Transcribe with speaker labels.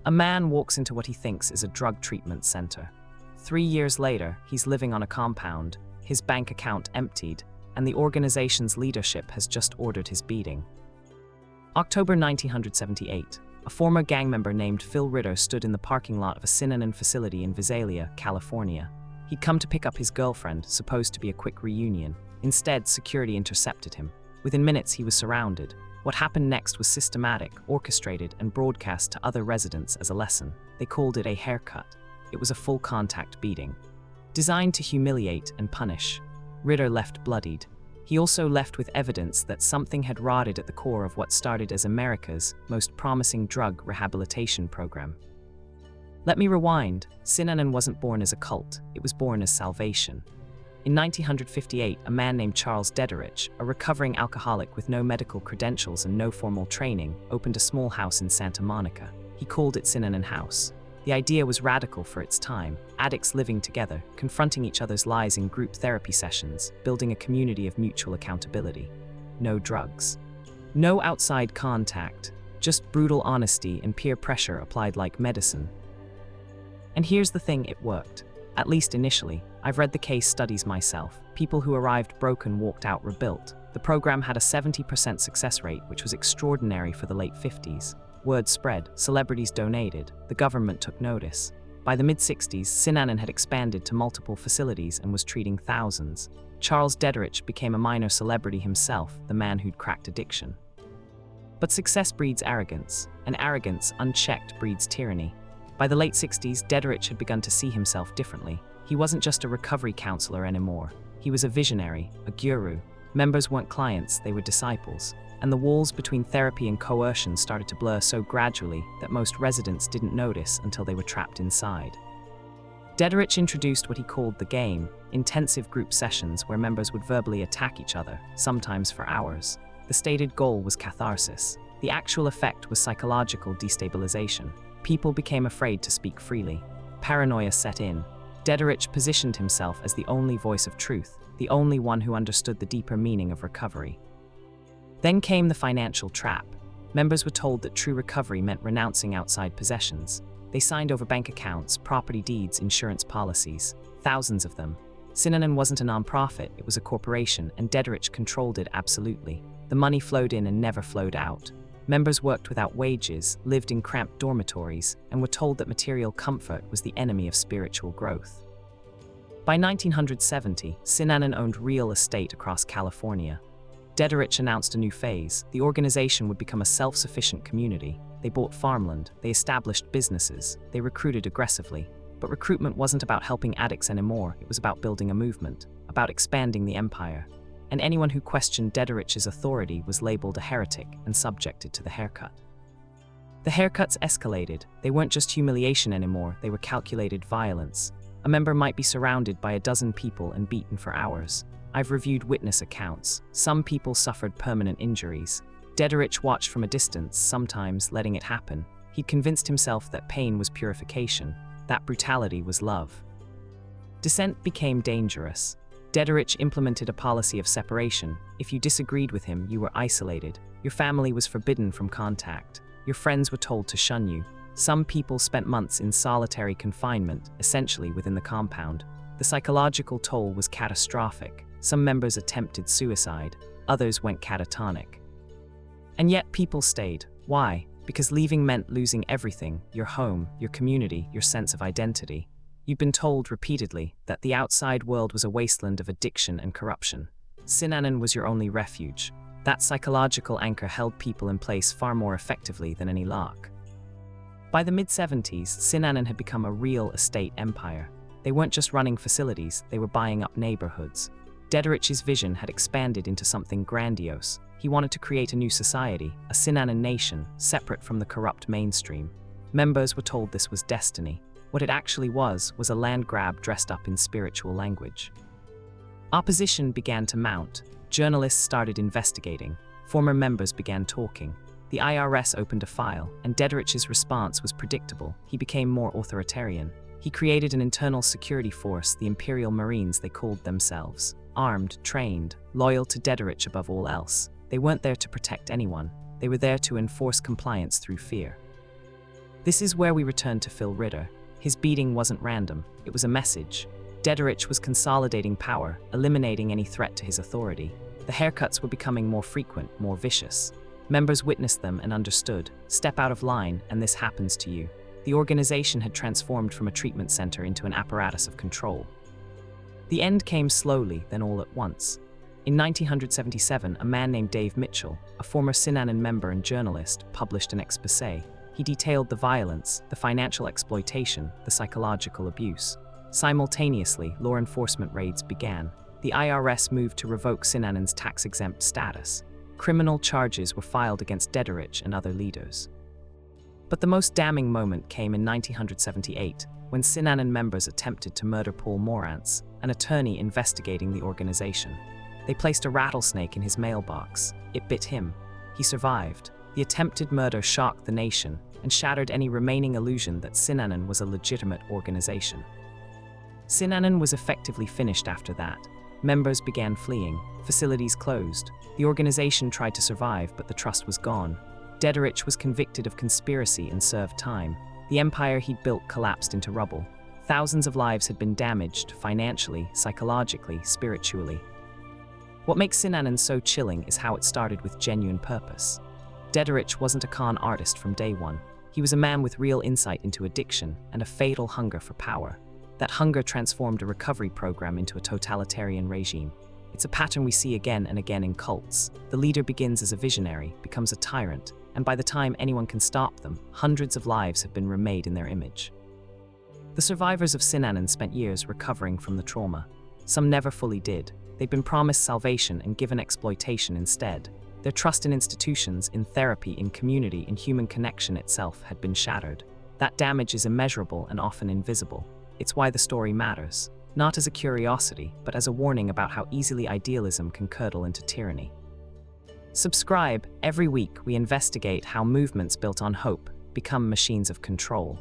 Speaker 1: A man walks into what he thinks is a drug treatment center. 3 years later, he's living on a compound, his bank account emptied, and the organization's leadership has just ordered his beating. October 1978, a former gang member named Phil Ritter stood in the parking lot of a Synanon facility in Visalia, California. He'd come to pick up his girlfriend, supposed to be a quick reunion. Instead, security intercepted him. Within minutes, he was surrounded. What happened next was systematic, orchestrated, and broadcast to other residents as a lesson. They called it a haircut. It was a full-contact beating, designed to humiliate and punish. Ritter left bloodied. He also left with evidence that something had rotted at the core of what started as America's most promising drug rehabilitation program. Let me rewind. Synanon wasn't born as a cult, it was born as salvation. In 1958, a man named Charles Dederich, a recovering alcoholic with no medical credentials and no formal training, opened a small house in Santa Monica. He called it Synanon House. The idea was radical for its time, addicts living together, confronting each other's lies in group therapy sessions, building a community of mutual accountability. No drugs. No outside contact, just brutal honesty and peer pressure applied like medicine. And here's the thing, it worked. At least initially. I've read the case studies myself. People who arrived broken walked out rebuilt. The program had a 70% success rate, which was extraordinary for the late 50s. Word spread, celebrities donated, the government took notice. By the mid-60s, Synanon had expanded to multiple facilities and was treating thousands. Charles Dederich became a minor celebrity himself, the man who'd cracked addiction. But success breeds arrogance, and arrogance, unchecked, breeds tyranny. By the late 60s, Dederich had begun to see himself differently. He wasn't just a recovery counselor anymore. He was a visionary, a guru. Members weren't clients, they were disciples. And the walls between therapy and coercion started to blur so gradually that most residents didn't notice until they were trapped inside. Dederich introduced what he called the game, intensive group sessions where members would verbally attack each other, sometimes for hours. The stated goal was catharsis. The actual effect was psychological destabilization. People became afraid to speak freely. Paranoia set in. Dederich positioned himself as the only voice of truth, the only one who understood the deeper meaning of recovery. Then came the financial trap. Members were told that true recovery meant renouncing outside possessions. They signed over bank accounts, property deeds, insurance policies, thousands of them. Synanon wasn't a nonprofit, it was a corporation, and Dederich controlled it absolutely. The money flowed in and never flowed out. Members worked without wages, lived in cramped dormitories, and were told that material comfort was the enemy of spiritual growth. By 1970, Synanon owned real estate across California. Dederich announced a new phase. The organization would become a self-sufficient community. They bought farmland, they established businesses, they recruited aggressively. But recruitment wasn't about helping addicts anymore, it was about building a movement, about expanding the empire. And anyone who questioned Dederich's authority was labeled a heretic and subjected to the haircut. The haircuts escalated. They weren't just humiliation anymore, they were calculated violence. A member might be surrounded by a dozen people and beaten for hours. I've reviewed witness accounts. Some people suffered permanent injuries. Dederich watched from a distance, sometimes letting it happen. He'd convinced himself that pain was purification, that brutality was love. Dissent became dangerous. Dederich implemented a policy of separation. If you disagreed with him, you were isolated. Your family was forbidden from contact. Your friends were told to shun you. Some people spent months in solitary confinement, essentially within the compound. The psychological toll was catastrophic. Some members attempted suicide, others went catatonic. And yet people stayed. Why? Because leaving meant losing everything, your home, your community, your sense of identity. You'd been told repeatedly that the outside world was a wasteland of addiction and corruption. Synanon was your only refuge. That psychological anchor held people in place far more effectively than any lock. By the mid-70s, Synanon had become a real estate empire. They weren't just running facilities, they were buying up neighborhoods. Dederich's vision had expanded into something grandiose. He wanted to create a new society, a Synanon nation, separate from the corrupt mainstream. Members were told this was destiny. What it actually was a land grab dressed up in spiritual language. Opposition began to mount. Journalists started investigating. Former members began talking. The IRS opened a file, and Dederich's response was predictable. He became more authoritarian. He created an internal security force, the Imperial Marines they called themselves. Armed, trained, loyal to Dederich above all else. They weren't there to protect anyone. They were there to enforce compliance through fear. This is where we return to Phil Ritter. His beating wasn't random, it was a message. Dederich was consolidating power, eliminating any threat to his authority. The haircuts were becoming more frequent, more vicious. Members witnessed them and understood. Step out of line, and this happens to you. The organization had transformed from a treatment center into an apparatus of control. The end came slowly, then all at once. In 1977, a man named Dave Mitchell, a former Synanon member and journalist, published an exposé. He detailed the violence, the financial exploitation, the psychological abuse. Simultaneously, law enforcement raids began. The IRS moved to revoke Synanon's tax-exempt status. Criminal charges were filed against Dederich and other leaders. But the most damning moment came in 1978, when Synanon members attempted to murder Paul Morantz, an attorney investigating the organization. They placed a rattlesnake in his mailbox. It bit him. He survived. The attempted murder shocked the nation and shattered any remaining illusion that Synanon was a legitimate organization. Synanon was effectively finished after that. Members began fleeing. Facilities closed. The organization tried to survive, but the trust was gone. Dederich was convicted of conspiracy and served time. The empire he'd built collapsed into rubble. Thousands of lives had been damaged, financially, psychologically, spiritually. What makes Synanon so chilling is how it started with genuine purpose. Dederich wasn't a con artist from day one. He was a man with real insight into addiction and a fatal hunger for power. That hunger transformed a recovery program into a totalitarian regime. It's a pattern we see again and again in cults. The leader begins as a visionary, becomes a tyrant, and by the time anyone can stop them, hundreds of lives have been remade in their image. The survivors of Synanon spent years recovering from the trauma. Some never fully did. They'd been promised salvation and given exploitation instead. Their trust in institutions, in therapy, in community, in human connection itself had been shattered. That damage is immeasurable and often invisible. It's why the story matters, not as a curiosity, but as a warning about how easily idealism can curdle into tyranny. Subscribe. Every week we investigate how movements built on hope become machines of control.